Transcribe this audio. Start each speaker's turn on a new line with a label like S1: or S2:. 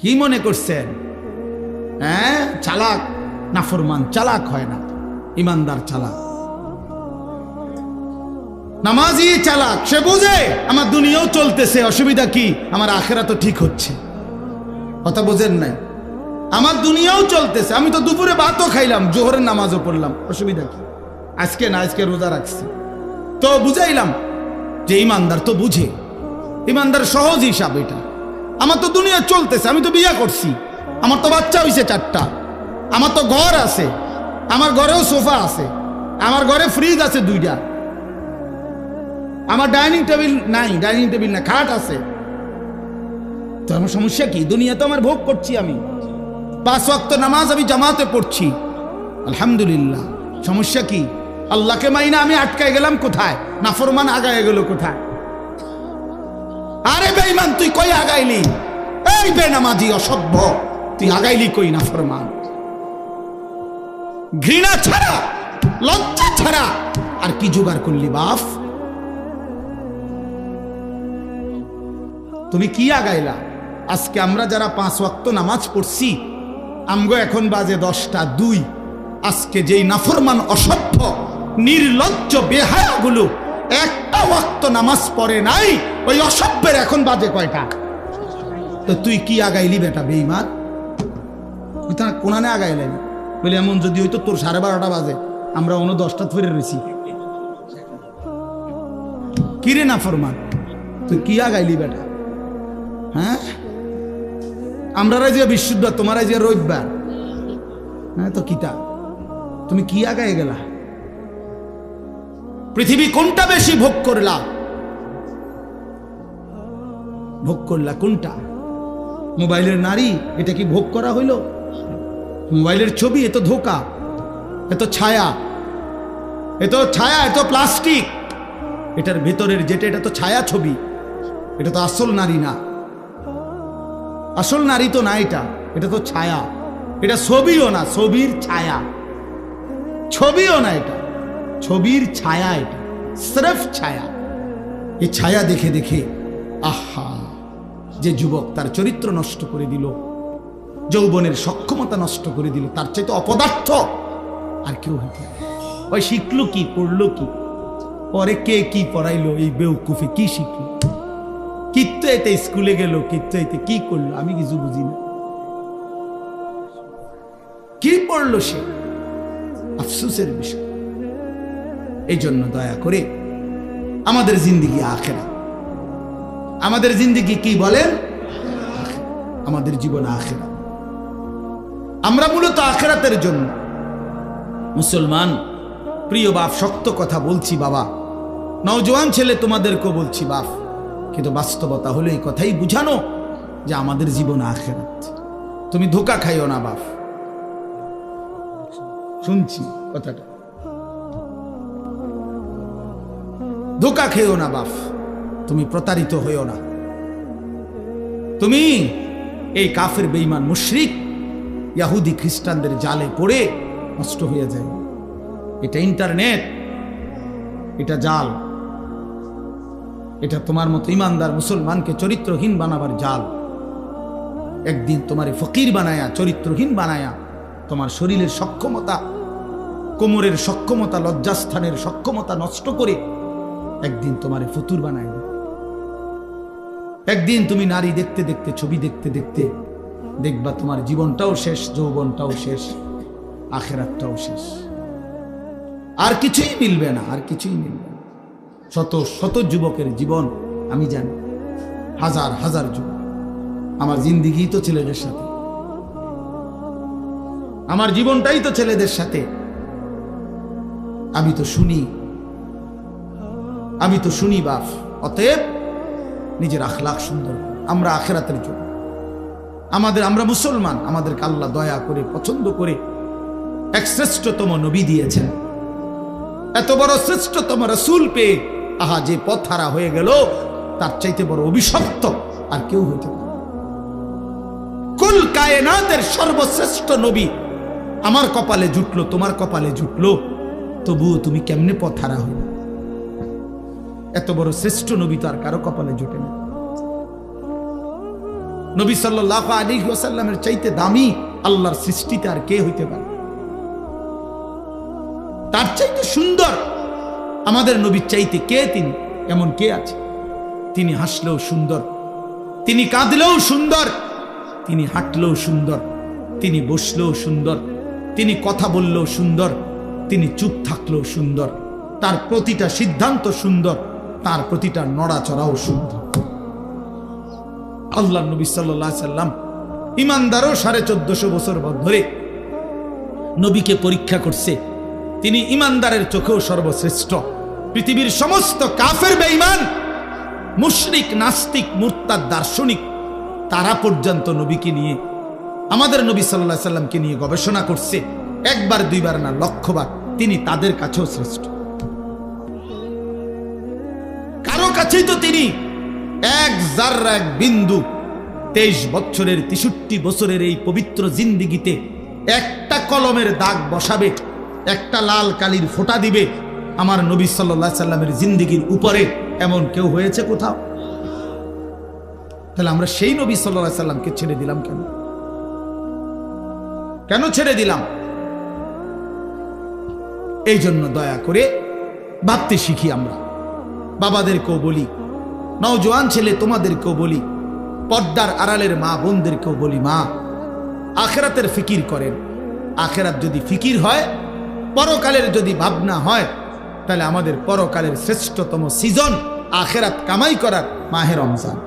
S1: কি মনে করছেন? হ্যাঁ, চালাক নাফরমান চালাক হয় না, ইমানদার চালাক। নামাজি চালাক, সে বুঝে আমার দুনিয়াও চলতেছে, অসুবিধা কি, আমার আখেরাত তো ঠিক হচ্ছে। কথা বোঝেন নাই? আমার দুনিয়াও চলতেছে, আমি তো দুপুরে ভাতও খাইলাম, জোহরের নামাজও পড়লাম, অসুবিধা কি? আজকে না, আজকে রোজা রাখছি, তো বুঝাইলাম যে ইমানদার তো বুঝে, ইমানদার সহজ হিসাব এটা। আমার তো দুনিয়া চলতেছে, আমি তো বিয়া করছি, আমার তো বাচ্চা হইছে 4টা, আমার তো ঘর আছে, আমার ঘরেও সোফা আছে, আমার ঘরে ফ্রিজ আছে 2টা, আমার ডাইনিং টেবিল নাই, ডাইনিং টেবিল না, খাট আছে। তো আমার সমস্যা কি? দুনিয়া তো আমার ভোগ করছি, আমি 5 ওয়াক্ত নামাজ আমি জামাতে পড়ছি, আলহামদুলিল্লাহ। সমস্যা কি? আল্লাহকে মাইনা আমি আটকায় গেলাম কোথায়? নাফরমান আগায় গেল কোথায়? আরে বেঈমান, তুই কই আগাইলি? এই বেনামাজি অসভ্য, তুই আগাইলি কই? নাফরমান, ঘৃণা ছাড়া, লজ্জা ছাড়া আর কি জোগাড় করলি বাপ? তুমি কি আগাইলা? আজকে আমরা যারা 5 ওয়াক্ত নামাজ পড়ছি, আমগো এখন বাজে 10টা 2। আজকে যেই নাফরমান অসভ্য নির্লজ্জ বেহায়াগুলো একটা ওয়াক্ত নামাজ পড়ে নাই, ওই অসভ্যের এখন বাজে কয়টা? তো তুই কি আগাইলি বেটা বেঈমান? কোনানে আগাইলেন বলে এমন যদি হইতো তোর 12:30 বাজে, আমরা অন্য 10টা ফিরে রয়েছি। কিরে নাফরমান, তুই কি আগাইলি বেটা? হ্যাঁ, আমরা যে বৃহস্পতিবার, তোমার যে রবিবার, হ্যাঁ তো কিতা, তুমি কি আগায় গেলা? পৃথিবী কোনটা বেশি ভোগ করলা? ভোগ করলা কোনটা? মোবাইলের নারী, এটা কি ভোগ করা হইল? মোবাইলের ছবি, এত ধোকা, এত ছায়া, এত ছায়া, এত প্লাস্টিক, এটার ভেতরের যেটা, এটা তো ছায়া ছবি, এটা তো আসল নারী না। আসল নারী তো না, এটা তো ছায়া, এটা ছবিও না, ছবির ছায়া, ছবিও না, এটা ছবির ছায়া, এটা সির্ফ ছায়া। এই ছায়া দেখে দেখে আহা, যে যুবক তার চরিত্র নষ্ট করে দিল, যৌবনের সক্ষমতা নষ্ট করে দিল, তার চাইতে অপদার্থ আর কেউ হইতে। ওই শিখলো কি, পড়লো কি, পরে কে কি পড়াইলো, এই বেউকুফি কি শিখলো, কিত্তো এতে স্কুলে গেল, কিত্তো এতে কি করলো, আমি কিছু বুঝি না। কি পড়লো সে? আফসোসের বিষয়। এই জন্য দয়া করে আমাদের জিন্দিগি আখেরাত, আমাদের জিন্দিগি কি বলেন? আমাদের জীবন আখেরাত। আমরা মূলত আখেরাতের জন্য মুসলমান। প্রিয় বাপ, শক্ত কথা বলছি বাবা, নওজোয়ান ছেলে তোমাদেরকেও বলছি বাপ, কিন্তু বাস্তবতা হলো এই কথাই বুঝানো যে আমাদের জীবন আখেরাত। তুমি ধোঁকা খাইও না বাপ, শুনছি কথাটা, ধোঁকা খেও না বাপ, তুমি প্রতারিত হইও না। তুমি এই কাফের বেঈমান মুশরিক ইহুদি খ্রিস্টানদের জালে পড়ে নষ্ট হয়ে যায়। এটা ইন্টারনেট, এটা জাল, এটা তোমার মতো ইমানদার মুসলমানকে চরিত্রহীন বানাবার জাল। একদিন তোমারে ফকির বানায়া, চরিত্রহীন বানায়া, তোমার শরীরের সক্ষমতা, কোমরের সক্ষমতা, লজ্জাস্থানের সক্ষমতা নষ্ট করে একদিন তোমারে ফতুর বানায়। একদিন তুমি নারী দেখতে দেখতে, ছবি দেখতে দেখতে দেখবা তোমার জীবনটাও শেষ, যৌবনটাও শেষ, আখেরাতটাও শেষ, আর কিছুই মিলবে না, আর কিছুই মিলবে না। শত শত যুবকের জীবন আমি জানি, হাজার হাজার যুবক। আমার জিন্দিগি তো ছেলেদের সাথে, আমার জীবনটাই তো ছেলেদের সাথে। আমি তো শুনি বাপ। অতএব নিজের আখলাক সুন্দর, আমরা আখেরাতের জন্য, আমরা মুসলমান, আমাদেরকে আল্লাহ দয়া করে পছন্দ করে এক শ্রেষ্ঠতম নবী দিয়েছেন, এত বড় শ্রেষ্ঠতম রাসূল পেয়ে আহা যে পথ হারা হয়ে গেল, তার চাইতে বড় অভিশপ্ত আর কেউ হইতে পারে। কুল কায়নাতের সর্বশ্রেষ্ঠ নবী আমার কপালে জুটলো, তোমার কপালে জুটলো, তবুও তুমি কেমনে পথ হারা হইল? এত বড় শ্রেষ্ঠ নবী তো আর কারো কপালে জুটে না। নবী সাল্লাল্লাহু আলাইহি ওয়াসাল্লামের চাইতে দামি আল্লাহর সৃষ্টিতে আর কে হইতে পারে? তার চাইতে সুন্দর আমাদের নবীর চাইতে কে তিনি? এমন কে আছে? তিনি হাসলেও সুন্দর, তিনি কাঁদলেও সুন্দর, তিনি হাঁটলেও সুন্দর, তিনি বসলেও সুন্দর, তিনি কথা বললেও সুন্দর, তিনি চুপ থাকলেও সুন্দর, তার প্রতিটা সিদ্ধান্ত সুন্দর, তার প্রতিটা নড়াচড়াও সুন্দর। আল্লাহ নবী সাল্লাল্লাহু আলাইহি সাল্লাম ইমানদারও 1450 বছর ধরে নবীকে পরীক্ষা করছে। তিনি ইমানদারের চোখেও সর্বশ্রেষ্ঠ। পৃথিবীর সমস্ত কাফের বেঈমান, মুশরিক, নাস্তিক, মুরতাদ, দার্শনিক তারা পর্যন্ত নবীকে নিয়ে, আমাদের নবী সাল্লাল্লাহু আলাইহি সাল্লামকে নিয়ে গবেষণা করছে, একবার দুইবার না, লক্ষবার। তিনি তাদের কাছেও শ্রেষ্ঠ। কারো কাছেই তো তিনি এক জাররা, এক বিন্দু 23 বছরের 63 বছরের এই পবিত্র জিন্দিগিতে একটা কলমের দাগ বসাবে, একটা লাল কালির ফোঁটা দিবে আমার নবী সাল্লাল্লাহু আলাইহি সাল্লামের জিন্দিগির উপরে, এমন কেউ হয়েছে কোথাও? তাহলে আমরা সেই নবী সাল্লাল্লাহু আলাইহি সাল্লামকে ছেড়ে দিলাম কেন? কেন ছেড়ে দিলাম? এই জন্য দয়া করে ভাবতে শিখি। আমরা বাবাদেরকেও বলি, নওজোয়ান ছেলে তোমাদেরকেও বলি, পর্দার আড়ালের মা বোনদেরকেও বলি, মা আখিরাতের ফিকির করেন। আখিরাত যদি ফিকির হয়, পরকালের যদি ভাবনা হয়, তাহলে আমাদের পরকালের শ্রেষ্ঠতম সিজন আখিরাত কামাই করার মাহে রমজান।